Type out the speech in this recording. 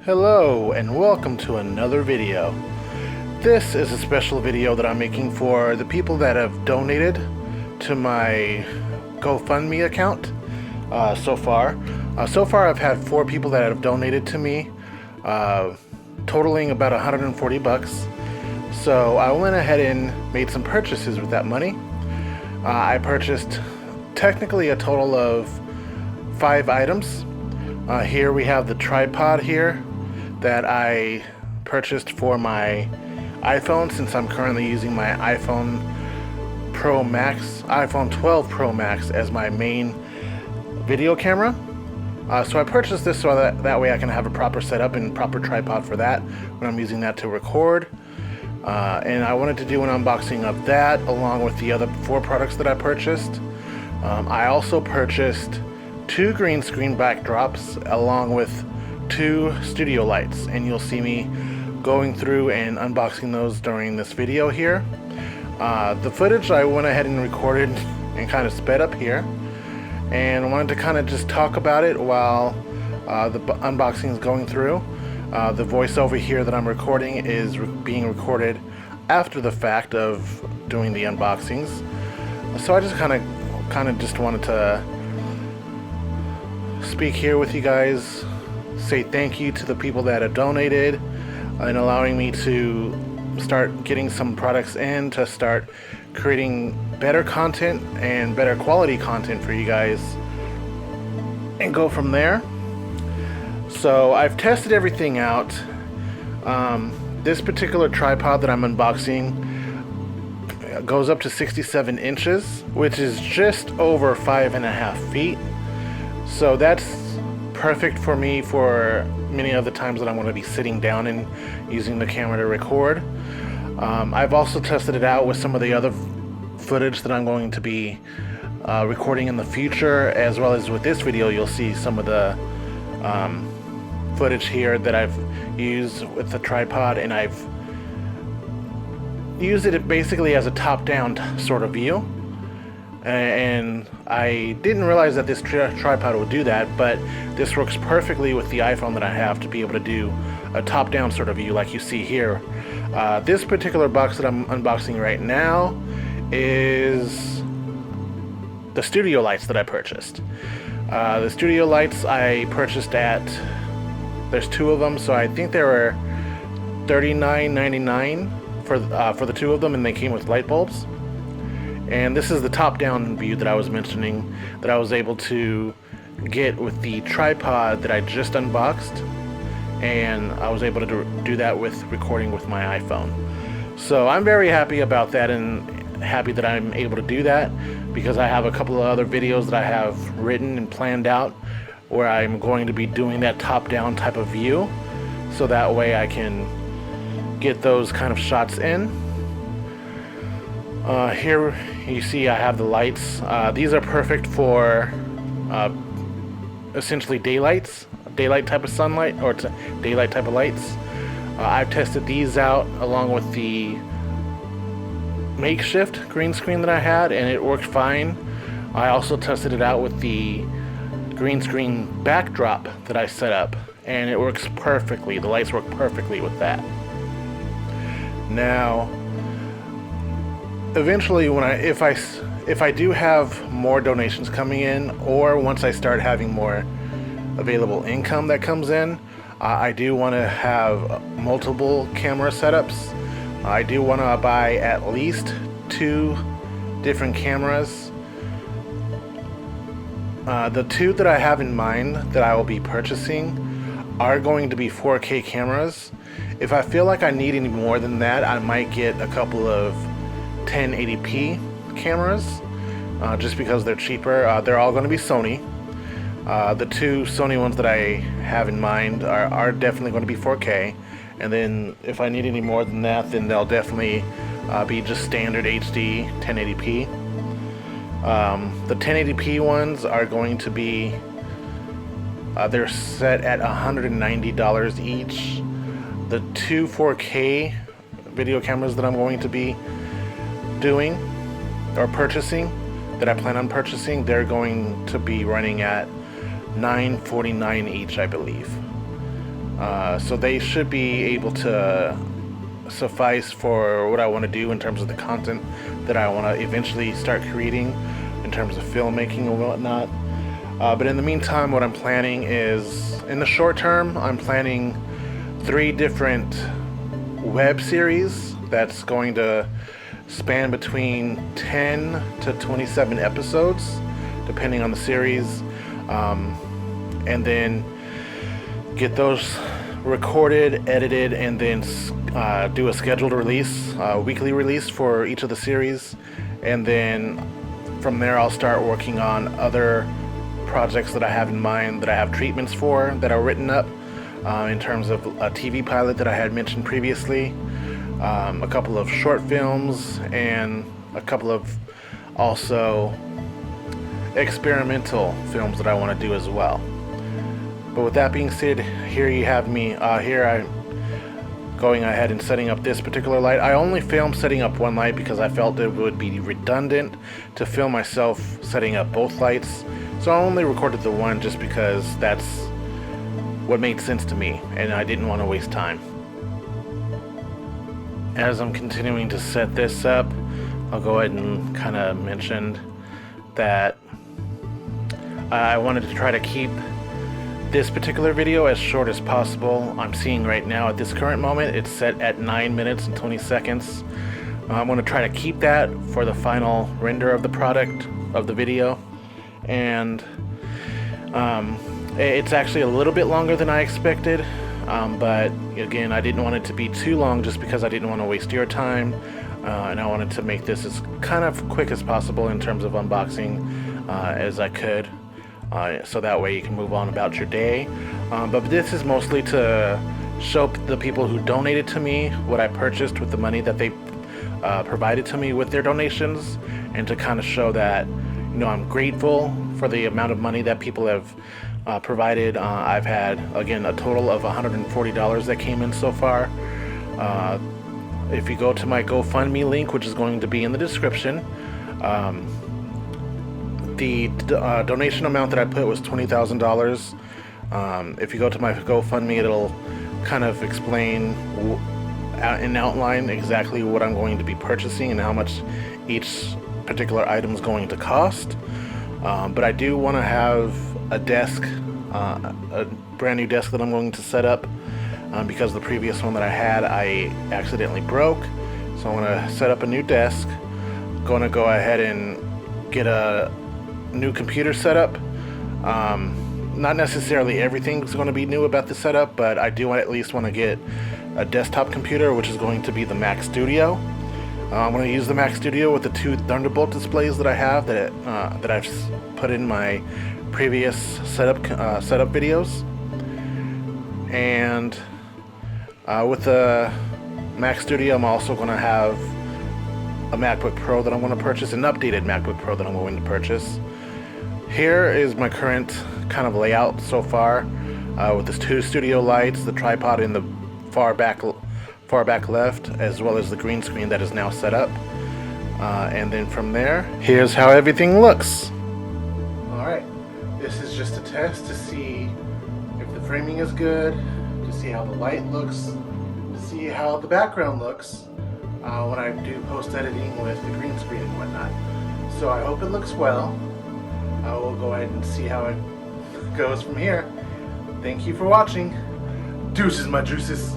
Hello and welcome to another video. This is a special video that I'm making for the people that have donated to my GoFundMe account so far. So far I've had 4 people that have donated to me, totaling about 140 bucks. So I went ahead and made some purchases with that money. I purchased technically a total of 5 items. Here we have the tripod here that I purchased for my iPhone, since I'm currently using my iPhone 12 Pro Max as my main video camera. So I purchased this so that way I can have a proper setup and proper tripod for that when I'm using that to record. And I wanted to do an unboxing of that along with the other 4 products that I purchased. I also purchased 2 green screen backdrops along with 2 studio lights, and you'll see me going through and unboxing those during this video here. The footage I went ahead and recorded and kind of sped up here, and I wanted to kind of just talk about it while the unboxing is going through. The voiceover here that I'm recording is being recorded after the fact of doing the unboxings, so I just kind of just wanted to speak here with you guys, say thank you to the people that have donated and allowing me to start getting some products in to start creating better content and better quality content for you guys and go from there. So I've tested everything out. This particular tripod that I'm unboxing goes up to 67 inches, which is just over 5.5 feet. So that's perfect for me for many of the times that I'm going to be sitting down and using the camera to record. I've also tested it out with some of the other footage that I'm going to be recording in the future, as well as with this video. You'll see some of the footage here that I've used with the tripod, and I've used it basically as a top-down sort of view. And I didn't realize that this tripod would do that, but this works perfectly with the iPhone that I have to be able to do a top-down sort of view like you see here. This particular box that I'm unboxing right now is the studio lights that I purchased. The studio lights I purchased there's 2 of them, so I think they were $39.99 for the 2 of them, and they came with light bulbs. And this is the top-down view that I was mentioning that I was able to get with the tripod that I just unboxed, and I was able to do that with recording with my iPhone. So I'm very happy about that, and happy that I'm able to do that, because I have a couple of other videos that I have written and planned out where I'm going to be doing that top-down type of view, so that way I can get those kind of shots in. Here you see I have the lights. These are perfect for essentially daylight type of sunlight, or daylight type of lights. I've tested these out along with the makeshift green screen that I had, and it worked fine. I also tested it out with the green screen backdrop that I set up, and it works perfectly. The lights work perfectly with that. Now, eventually, if I do have more donations coming in, or once I start having more available income that comes in, I do want to have multiple camera setups. I do want to buy at least 2 different cameras. The 2 that I have in mind that I will be purchasing are going to be 4K cameras. If I feel like I need any more than that, I might get a couple of 1080p cameras, just because they're cheaper. They're all going to be Sony. The 2 Sony ones that I have in mind are definitely going to be 4K, and then if I need any more than that, then they'll definitely be just standard HD 1080p. The 1080p ones are going to be they're set at $190 each. The 2 4K video cameras that I'm going to be doing or purchasing, that I plan on purchasing, they're going to be running at $949 each, I believe. So they should be able to suffice for what I want to do in terms of the content that I want to eventually start creating in terms of filmmaking and whatnot. But in the meantime, what I'm planning is, in the short term, I'm planning 3 different web series that's going to span between 10 to 27 episodes, depending on the series, and then get those recorded, edited, and then do a scheduled release, weekly release for each of the series. And then from there I'll start working on other projects that I have in mind, that I have treatments for, that are written up, in terms of a TV pilot that I had mentioned previously, a couple of short films, and a couple of also experimental films that I want to do as well. But with that being said, here you have me. Here I'm going ahead and setting up this particular light. I only filmed setting up one light because I felt it would be redundant to film myself setting up both lights. So I only recorded the one just because that's what made sense to me, and I didn't want to waste time. As I'm continuing to set this up, I'll go ahead and kind of mention that I wanted to try to keep this particular video as short as possible. I'm seeing right now at this current moment it's set at 9 minutes and 20 seconds. I'm going to try to keep that for the final render of the product of the video, and it's actually a little bit longer than I expected, but again, I didn't want it to be too long just because I didn't want to waste your time, and I wanted to make this as kind of quick as possible in terms of unboxing as I could. So that way you can move on about your day. But this is mostly to show the people who donated to me what I purchased with the money that they provided to me with their donations, and to kind of show that, you know, I'm grateful for the amount of money that people have provided. I've had, again, a total of $140 that came in so far. If you go to my GoFundMe link, which is going to be in the description, the donation amount that I put was $20,000. If you go to my GoFundMe, it'll kind of explain in outline exactly what I'm going to be purchasing and how much each particular item is going to cost. But I do want to have a desk, a brand new desk that I'm going to set up, because the previous one that I had I accidentally broke. So I'm going to set up a new desk. Going to go ahead and get a new computer setup. Not necessarily everything's going to be new about the setup, but I do at least want to get a desktop computer, which is going to be the Mac Studio. I'm going to use the Mac Studio with the 2 Thunderbolt displays that I have that I've put in my previous setup videos. And with the Mac Studio, I'm also going to have a MacBook Pro that I'm going to purchase, an updated MacBook Pro that I'm going to purchase. Here is my current kind of layout so far, with the 2 studio lights, the tripod in the far back left, as well as the green screen that is now set up. And then from there, here's how everything looks. Alright, this is just a test to see if the framing is good, to see how the light looks, to see how the background looks when I do post-editing with the green screen and whatnot. So I hope it looks well. I will go ahead and see how it goes from here. Thank you for watching. Deuces, my juices.